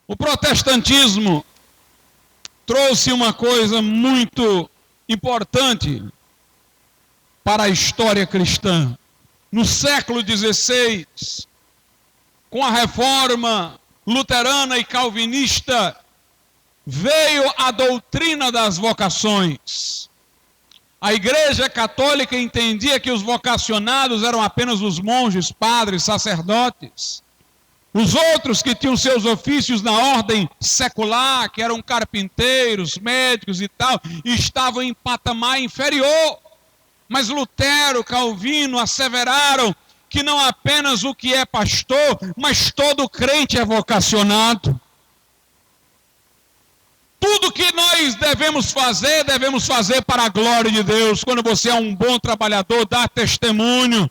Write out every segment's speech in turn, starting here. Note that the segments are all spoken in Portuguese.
O protestantismo trouxe uma coisa muito importante para a história cristã. No século XVI, com a reforma luterana e calvinista, veio a doutrina das vocações. A Igreja Católica entendia que os vocacionados eram apenas os monges, padres, sacerdotes. Os outros que tinham seus ofícios na ordem secular, que eram carpinteiros, médicos e tal, estavam em patamar inferior. Mas Lutero, Calvino asseveraram que não apenas o que é pastor, mas todo crente é vocacionado. Tudo que nós devemos fazer para a glória de Deus. Quando você é um bom trabalhador, dá testemunho.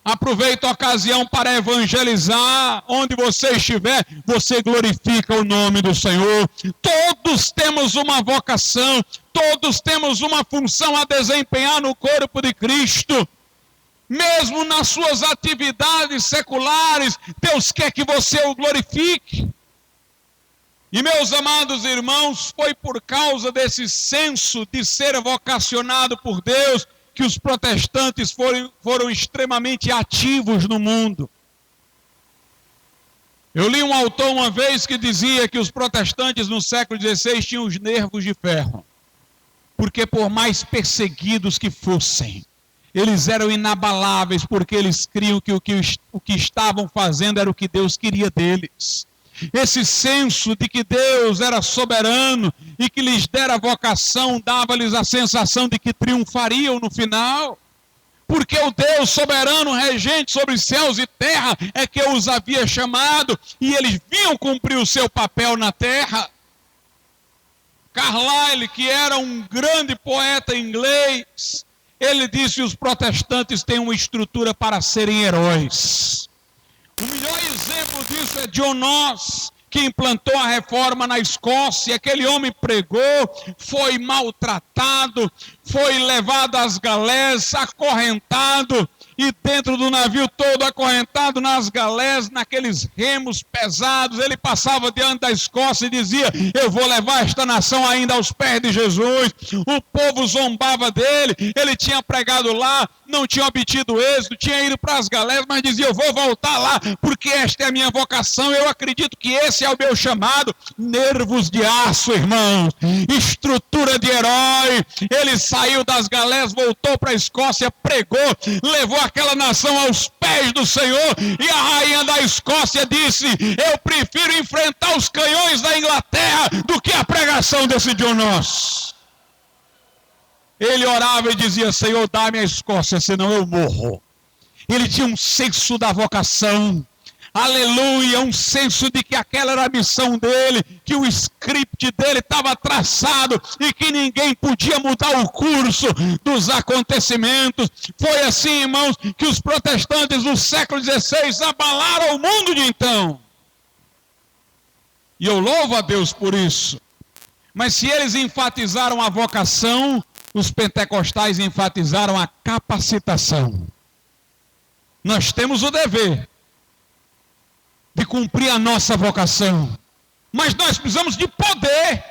Aproveita a ocasião para evangelizar. Onde você estiver, você glorifica o nome do Senhor. Todos temos uma vocação, todos temos uma função a desempenhar no corpo de Cristo. Mesmo nas suas atividades seculares, Deus quer que você o glorifique. E meus amados irmãos, foi por causa desse senso de ser vocacionado por Deus que os protestantes foram extremamente ativos no mundo. Eu li um autor uma vez que dizia que os protestantes no século XVI tinham os nervos de ferro, porque por mais perseguidos que fossem, eles eram inabaláveis, porque eles criam que o que estavam fazendo era o que Deus queria deles. Esse senso de que Deus era soberano e que lhes dera vocação dava-lhes a sensação de que triunfariam no final, porque o Deus soberano, regente sobre céus e terra, é que os havia chamado e eles vinham cumprir o seu papel na terra. Carlyle, que era um grande poeta inglês, ele disse que os protestantes têm uma estrutura para serem heróis. O melhor exemplo disso é John Knox, que implantou a reforma na Escócia. Aquele homem pregou, foi maltratado, foi levado às galés, acorrentado, e dentro do navio todo acorrentado nas galés, naqueles remos pesados, ele passava diante da Escócia e dizia: eu vou levar esta nação ainda aos pés de Jesus. O povo zombava dele, ele tinha pregado lá, não tinha obtido êxito, tinha ido para as galés, mas dizia: eu vou voltar lá, porque esta é a minha vocação, eu acredito que esse é o meu chamado. Nervos de aço, irmãos, estrutura de herói. Ele saiu das galés, voltou para a Escócia, pregou, levou aquela nação aos pés do Senhor, e a rainha da Escócia disse: eu prefiro enfrentar os canhões da Inglaterra do que a pregação desse John Knox. Ele orava e dizia: Senhor, dá-me a Escócia, senão eu morro. Ele tinha um senso da vocação, aleluia, um senso de que aquela era a missão dele, que o script dele estava traçado e que ninguém podia mudar o curso dos acontecimentos. Foi assim, irmãos, que os protestantes do século XVI abalaram o mundo de então. E eu louvo a Deus por isso. Mas se eles enfatizaram a vocação, os pentecostais enfatizaram a capacitação. Nós temos o dever de cumprir a nossa vocação, mas nós precisamos de poder.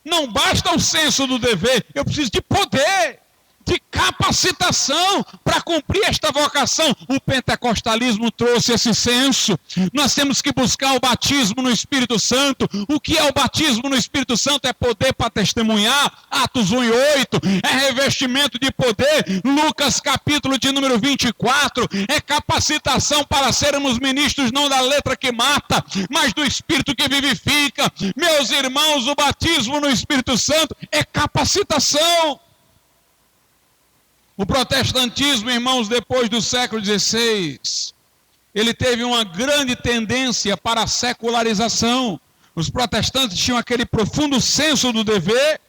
Não basta o senso do dever, eu preciso de poder, de capacitação para cumprir esta vocação. O pentecostalismo trouxe esse senso. Nós temos que buscar o batismo no Espírito Santo. O que é o batismo no Espírito Santo? É poder para testemunhar, Atos 1 e 8, é revestimento de poder, Lucas capítulo de número 24, é capacitação para sermos ministros não da letra que mata, mas do Espírito que vivifica. Meus irmãos, o batismo no Espírito Santo é capacitação. O protestantismo, irmãos, depois do século XVI, ele teve uma grande tendência para a secularização. Os protestantes tinham aquele profundo senso do dever,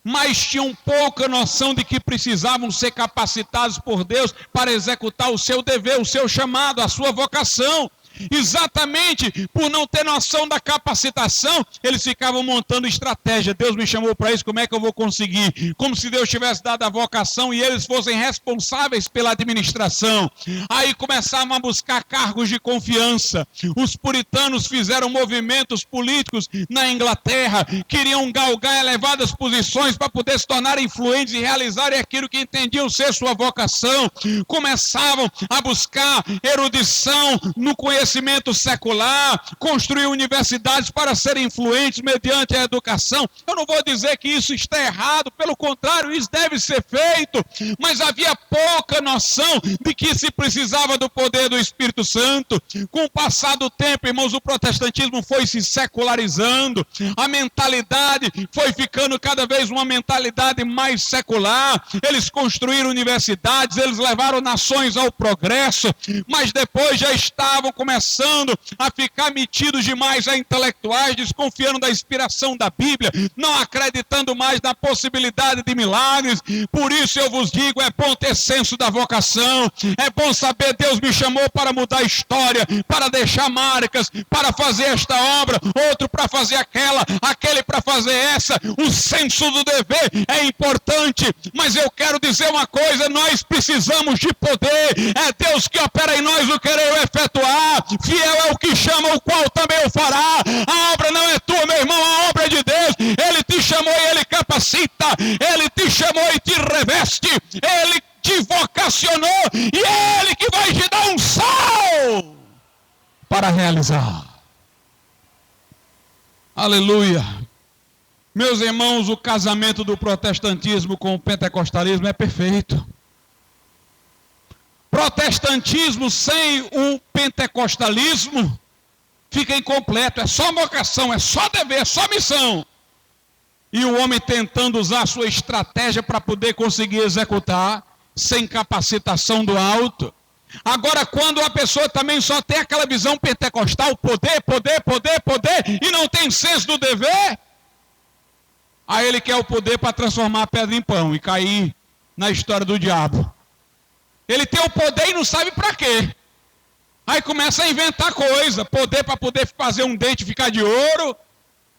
mas tinham pouca noção de que precisavam ser capacitados por Deus para executar o seu dever, o seu chamado, a sua vocação. Exatamente por não ter noção da capacitação, eles ficavam montando estratégia. Deus me chamou para isso, como é que eu vou conseguir? Como se Deus tivesse dado a vocação e eles fossem responsáveis pela administração. Aí começavam a buscar cargos de confiança. Os puritanos fizeram movimentos políticos na Inglaterra, queriam galgar elevadas posições para poder se tornar influentes e realizarem aquilo que entendiam ser sua vocação. Começavam a buscar erudição no conhecimento secular, construir universidades para serem influentes mediante a educação. Eu não vou dizer que isso está errado, pelo contrário, isso deve ser feito, mas havia pouca noção de que se precisava do poder do Espírito Santo. Com o passar do tempo, irmãos, o protestantismo foi se secularizando, a mentalidade foi ficando cada vez uma mentalidade mais secular. Eles construíram universidades, eles levaram nações ao progresso, mas depois já estavam começando a ficar metidos demais a intelectuais, desconfiando da inspiração da Bíblia, não acreditando mais na possibilidade de milagres. Por isso eu vos digo, é bom ter senso da vocação, é bom saber Deus me chamou para mudar a história, para deixar marcas, para fazer esta obra, outro para fazer aquela, aquele para fazer essa. O senso do dever é importante, mas eu quero dizer uma coisa, nós precisamos de poder, é Deus que opera em nós o querer e o efetuar, fiel é o que chama, o qual também o fará. A obra não é tua, meu irmão, a obra é de Deus. Ele te chamou e Ele capacita, Ele te chamou e te reveste, Ele te vocacionou e é Ele que vai te dar um sal para realizar. Aleluia. Meus irmãos, o casamento do protestantismo com o pentecostalismo é perfeito. Protestantismo sem o pentecostalismo fica incompleto, é só vocação, é só dever, é só missão. E o homem tentando usar a sua estratégia para poder conseguir executar, sem capacitação do alto. Agora, quando a pessoa também só tem aquela visão pentecostal, poder, poder, poder, poder, e não tem senso do dever, aí ele quer o poder para transformar a pedra em pão e cair na história do diabo. Ele tem o poder e não sabe para quê. Aí começa a inventar coisa, poder para poder fazer um dente ficar de ouro,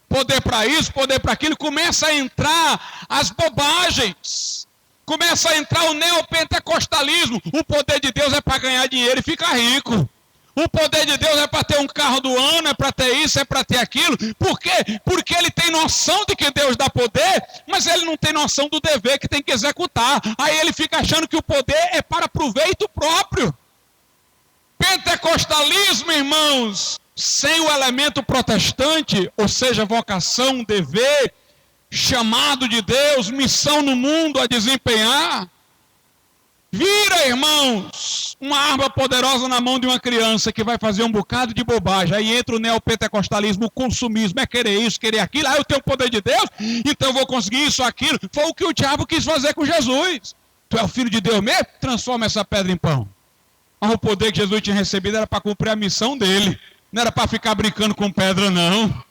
poder para isso, poder para aquilo, começa a entrar as bobagens, começa a entrar o neopentecostalismo. O poder de Deus é para ganhar dinheiro e ficar rico. O poder de Deus é para ter um carro do ano, é para ter isso, é para ter aquilo. Por quê? Porque ele tem noção de que Deus dá poder, mas ele não tem noção do dever que tem que executar. Aí ele fica achando que o poder é para proveito próprio. Pentecostalismo, irmãos, sem o elemento protestante, ou seja, vocação, dever, chamado de Deus, missão no mundo a desempenhar, vira, irmãos, uma arma poderosa na mão de uma criança que vai fazer um bocado de bobagem. Aí entra o neopentecostalismo, o consumismo, é querer isso, querer aquilo. Ah, eu tenho o poder de Deus, então eu vou conseguir isso, aquilo. Foi o que o diabo quis fazer com Jesus. Tu é o filho de Deus mesmo? Transforma essa pedra em pão. Mas o poder que Jesus tinha recebido era para cumprir a missão dele. Não era para ficar brincando com pedra, não.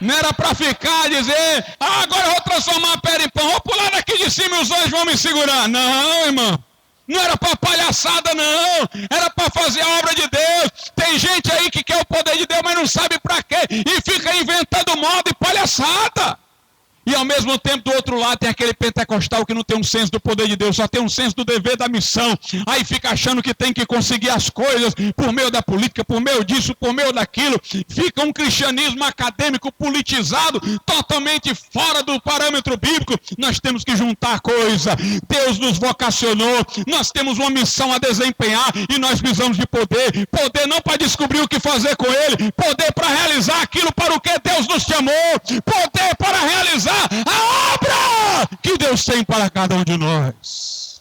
Não era para ficar, dizer, agora eu vou transformar a pedra em pão, vou pular daqui de cima e os anjos vão me segurar. Não, irmão. Não era para palhaçada, não. Era para fazer a obra de Deus. Tem gente aí que quer o poder de Deus, mas não sabe para quê. E fica inventando moda e palhaçada. E ao mesmo tempo, do outro lado, tem aquele pentecostal que não tem um senso do poder de Deus, só tem um senso do dever da missão. Aí fica achando que tem que conseguir as coisas por meio da política, por meio disso, por meio daquilo. Fica um cristianismo acadêmico politizado, totalmente fora do parâmetro bíblico. Nós temos que juntar coisa. Deus nos vocacionou, nós temos uma missão a desempenhar e nós precisamos de poder. Poder não para descobrir o que fazer com ele, poder para realizar aquilo para o que Deus nos chamou, poder para realizar a obra que Deus tem para cada um de nós.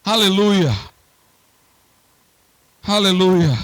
Aleluia. Aleluia.